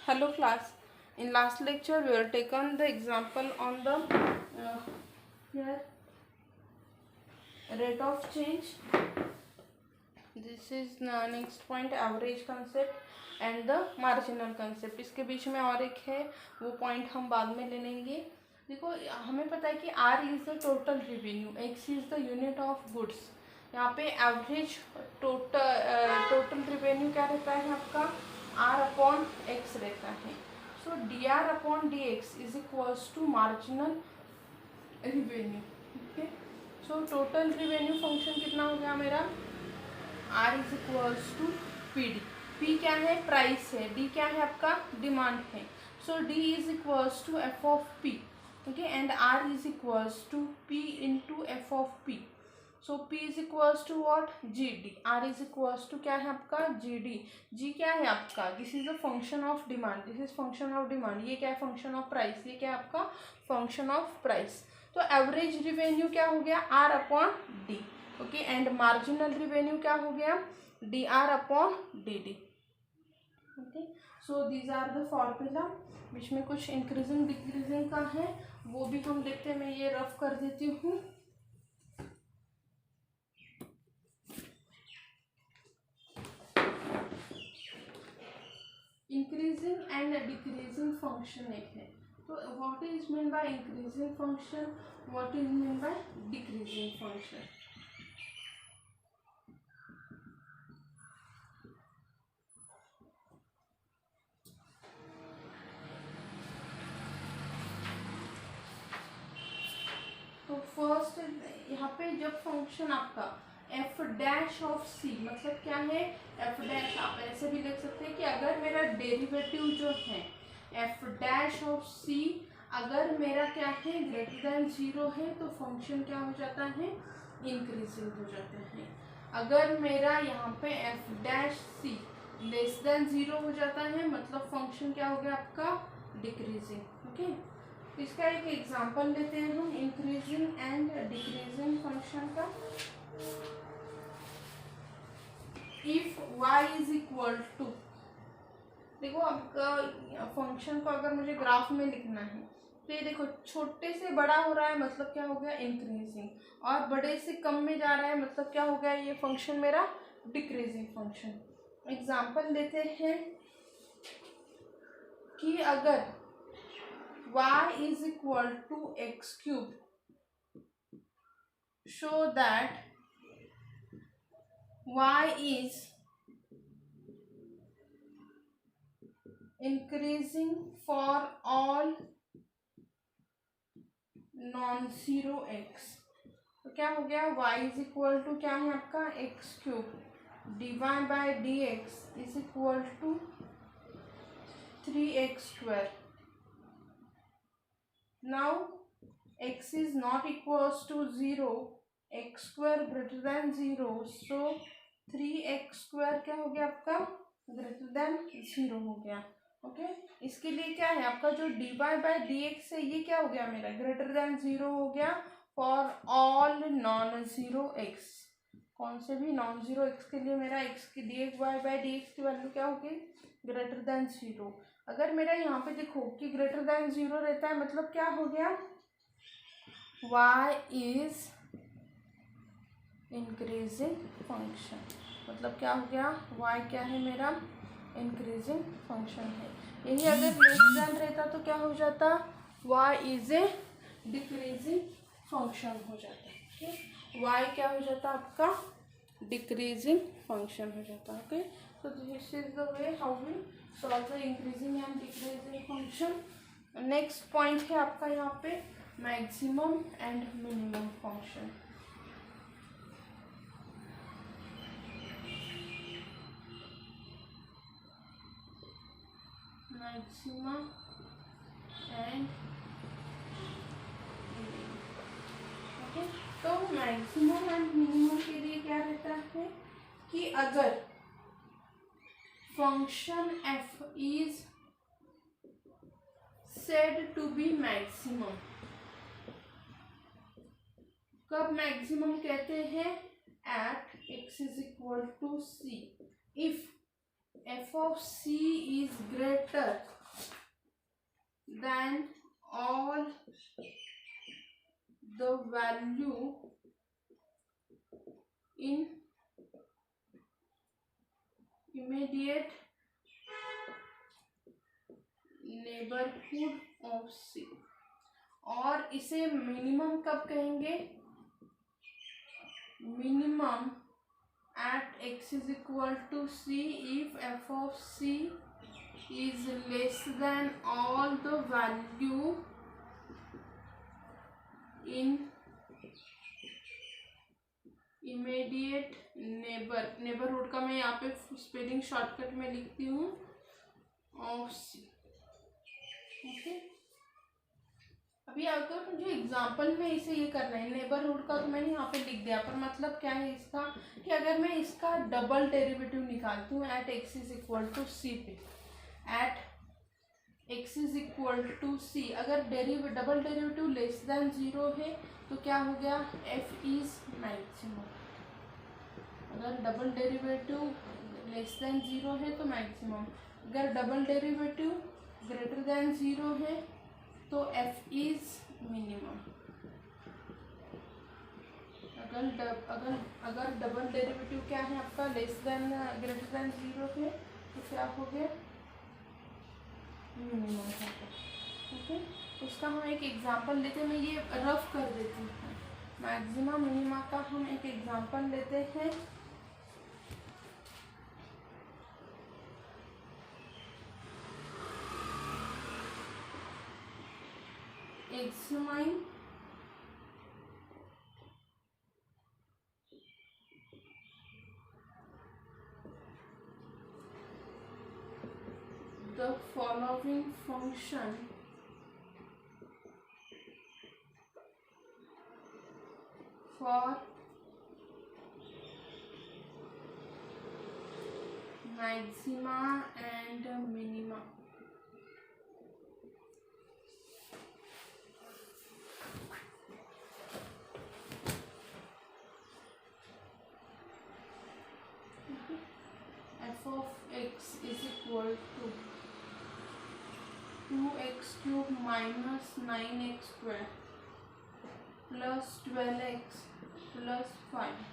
Hello class. In last lecture we have taken the example on the here rate of change. This is next point average concept and the marginal concept. इसके बीच में और एक है वो point हम बाद में ले लेंगे. देखो हमें पता है कि R is the total revenue, X is the unit of goods. यहाँ पे एवरेज टोटल रिवेन्यू क्या रहता है आपका R अपॉन X रहता है. So dr upon dx is equals to marginal revenue. Okay, so total revenue function कितना हो गया मेरा R is equals to P D. P क्या है, प्राइस है. D क्या है आपका, डिमांड है. So D is equals to F of P. Okay, and R is equals to P into F of P. So P is equals to what, G D. R is equals to क्या है आपका, G D. G क्या है आपका, this is a function of demand. This is function of demand. ये क्या है, function of price. ये क्या है आपका, फंक्शन ऑफ प्राइस. तो एवरेज रिवेन्यू क्या हो गया, R upon D. Okay, and marginal revenue क्या हो गया, D R upon D D. Okay, so these are the formula. बीच में कुछ इंक्रीजिंग डिक्रीजिंग का है, वो भी हम देखते हैं. मैं ये रफ कर देती हूँ. इंक्रीजिंग एंड डिक्रीजिंग फंक्शन एक है. तो what is mean by increasing function, what is mean by decreasing function. तो फर्स्ट यहाँ पे जब फंक्शन आपका एफ डैश ऑफ सी, मतलब क्या है, एफ डैश आप ऐसे भी लिख सकते हैं कि अगर मेरा डेरिवेटिव जो है एफ डैश ऑफ सी अगर मेरा क्या है ग्रेटर देन जीरो है तो फंक्शन क्या हो जाता है, इंक्रीजिंग हो जाता है. अगर मेरा यहाँ पे F dash C less than zero हो जाता है मतलब फंक्शन क्या हो गया आपका, डिक्रीजिंग. ओके, इसका एक एग्जांपल लेते हैं हम इंक्रीजिंग एंड डिक्रीजिंग फंक्शन का. If y is equal to, देखो आपका फंक्शन को अगर मुझे ग्राफ में लिखना है तो ये देखो छोटे से बड़ा हो रहा है मतलब क्या हो गया, इंक्रीजिंग. और बड़े से कम में जा रहा है मतलब क्या हो गया, ये फंक्शन मेरा डिक्रीजिंग फंक्शन. एग्जांपल लेते हैं कि अगर y is equal to x cube, show that y is increasing for all non-zero x. तो क्या हो गया, y is equal to क्या है आपका, x cube dy by dx is equal to 3x square. Now x is not equals to 0, x square greater than 0, so 3x square क्या हो गया आपका, ग्रेटर देन 0 हो गया. ओके, इसके लिए क्या है आपका जो D Y by D X है ये क्या हो गया मेरा, ग्रेटर देन 0 हो गया for all non zero x. कौन से भी नॉन जीरो एक्स के लिए मेरा एक्स की D X Y by D X की वैल्यू क्या होगी, ग्रेटर देन 0. अगर मेरा यहाँ पे देखो कि ग्रेटर देन 0 रहता है मतलब क्या हो गया, y इज इंक्रीजिंग फंक्शन. मतलब क्या हो गया, y क्या है मेरा, इंक्रीजिंग फंक्शन है. यही अगर लेस देन रहता तो क्या हो जाता, y is a decreasing function हो जाता. ओके, y क्या हो जाता आपका, डिक्रीजिंग फंक्शन हो जाता. Okay, so this is the way how we solve the increasing and decreasing function. Next point है आपका यहाँ पे maximum and minimum function. Maximum and okay, तो मैक्सिमम एंड मिनिमम के लिए क्या रहता है कि अगर function f is said to be maximum, कब मैक्सिमम कहते हैं, at x is equal to c. if f of c is greater than all the value in immediate neighborhood of C। और इसे मिनिमम कब कहेंगे? Minimum at x is equal to C if f of C is less than all the value in immediate neighbourhood का मैं यहाँ पे spelling shortcut में लिखती हूँ ऑफ सी। ओके, अभी अगर मुझे एग्जाम्पल में इसे ये करना है नेबरहुड का, तो मैंने यहाँ पे लिख दिया, पर मतलब क्या है इसका कि अगर मैं इसका डबल डेरिवेटिव निकालती हूँ at X is equal to C पे, at X is equal to C, अगर double derivative less than zero है तो क्या हो गया? F is maximum. अगर double derivative less than zero है तो मैक्सिमम, अगर double derivative greater than zero है तो एफ इज मिनिमम। अगर डबल डेरिवेटिव क्या है आपका? Less than greater than zero है तो क्या हो गया? मिनिमम है। ओके, उसका हम एक एग्जांपल लेते हैं, मैं ये रफ कर देती हूँ। मैक्सिमा मिनिमा का हम एक एग्जांपल लेते हैं। Examine the following function for maxima and minima। f of x is equal to 2x cube minus 9x square plus 12x plus 5।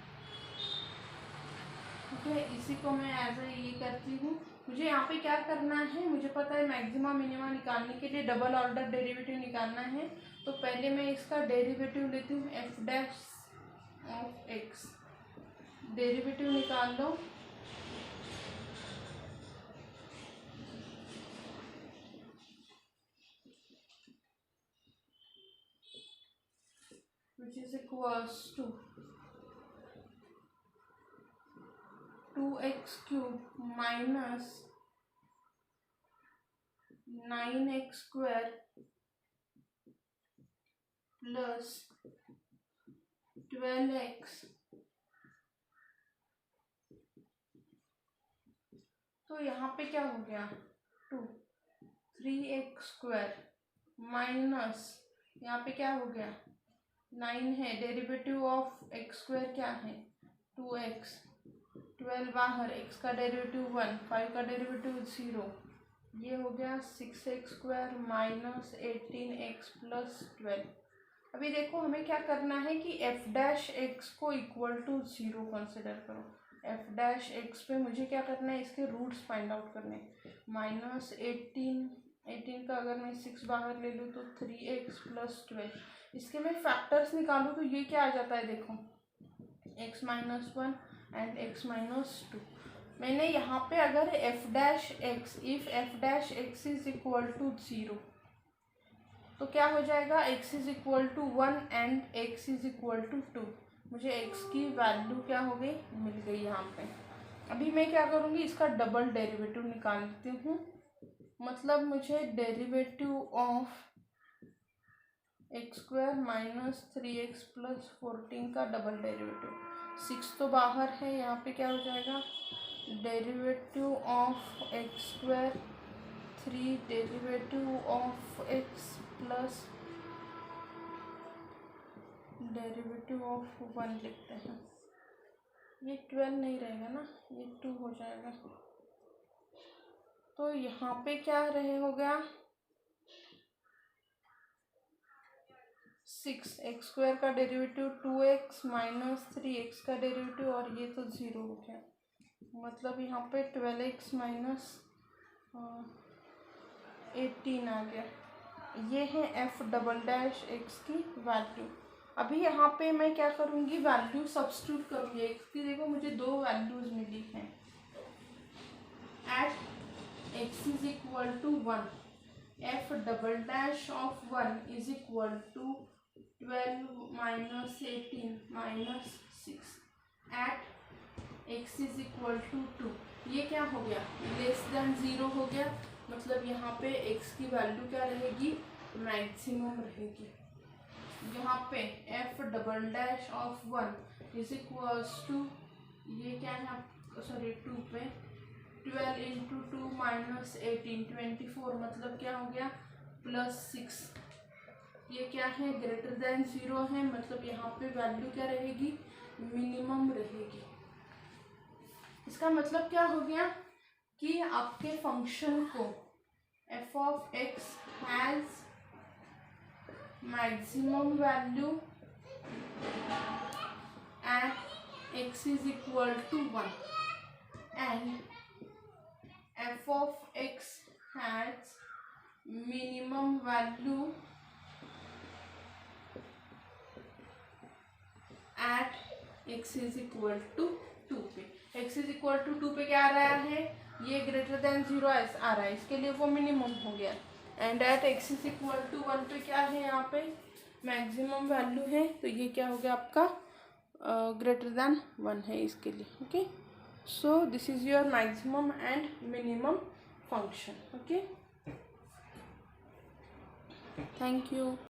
Okay, इसी को मैं एज ए ये करती हूँ। मुझे यहाँ पे क्या करना है? मुझे पता है मैक्सिमा मिनिमा निकालने के लिए डबल ऑर्डर डेरिवेटिव निकालना है, तो पहले मैं इसका डेरिवेटिव लेती हूँ F dash of x. Derivative निकाल लो। which is equals to 2x cube minus 9x square plus 12x। तो यहाँ पे क्या हो गया? 3x स्क्वायर माइनस यहाँ पे क्या हो गया? 9 है, डेरिवेटिव ऑफ एक्स स्क्वायर क्या है? 2x, 12 बाहर, x का डेरिवेटिव 1, 5 का डेरिवेटिव 0, ये हो गया 6x square minus 18x plus 12। अभी देखो हमें क्या करना है कि f डैश एक्स को इक्वल टू 0 कंसिडर करो। f डैश एक्स पे मुझे क्या करना है? इसके रूट्स फाइंड आउट करने। माइनस 18 का अगर मैं 6 बाहर ले लूँ तो 3x प्लस 12, इसके मैं फैक्टर्स निकालूँ तो ये क्या आ जाता है? देखो x minus 1 and x minus 2। मैंने यहाँ पे अगर f dash X, if f dash X is equal to 0 तो क्या हो जाएगा? x is equal to 1 and x is equal to 2। मुझे x की वैल्यू क्या हो गई? मिल गई यहाँ पे। अभी मैं क्या करूँगी? इसका डबल डेरिवेटिव निकालती हूँ। मतलब मुझे derivative of x square minus 3x plus 14 का डबल डेरिवेटिव, 6 तो बाहर है, यहाँ पे क्या हो जाएगा? Derivative of x square 3 derivative of x plus derivative of 1 लिखते हैं। ये 12 नहीं रहेगा ना, ये 2 हो जाएगा। तो यहाँ पे क्या रहे हो गया? 6 एक्स स्क्वायर का डेरिवेटिव 2x माइनस 3x का डेरिवेटिव, और ये तो 0 हो गया, मतलब यहाँ पे 12x माइनस 18 आ गया। ये है एफ डबल डैश एक्स की वैल्यू। अभी यहाँ पे मैं क्या करूँगी, वैल्यू सब्स्टिट्यूट करूँगी एक्स की। देखो मुझे दो वैल्यूज मिली हैं। At X is equal to 1, F double dash of 1 is equal to 12 minus 18 minus 6 at X is equal to 2। ये क्या हो गया, लेस देन 0 हो गया, मतलब यहाँ पे x की वैल्यू क्या रहेगी, मैक्सिमम रहेगी। यहाँ पे f double dash of 1 is equals to, ये क्या है, सॉरी 2 पे 12 इंटू 2 माइनस 18 24, मतलब क्या हो गया प्लस 6। ये क्या है, ग्रेटर देन 0 है, मतलब यहाँ पे वैल्यू क्या रहेगी, मिनिमम रहेगी। इसका मतलब क्या हो गया कि आपके फंक्शन को f of x has maximum value at x is equal to 1 and f of x has minimum value at x is equal to 2 पे। x इज इक्वल टू 2 पे क्या आ रहा है, ये ग्रेटर देन 0 आ रहा है, इसके लिए वो मिनिमम हो गया। And at x is equal to 1 पे क्या है, यहाँ पे मैक्सिमम वैल्यू है, तो ये क्या हो गया आपका ग्रेटर देन 1 है इसके लिए। Okay, so this is your maximum and minimum function. Okay, thank you.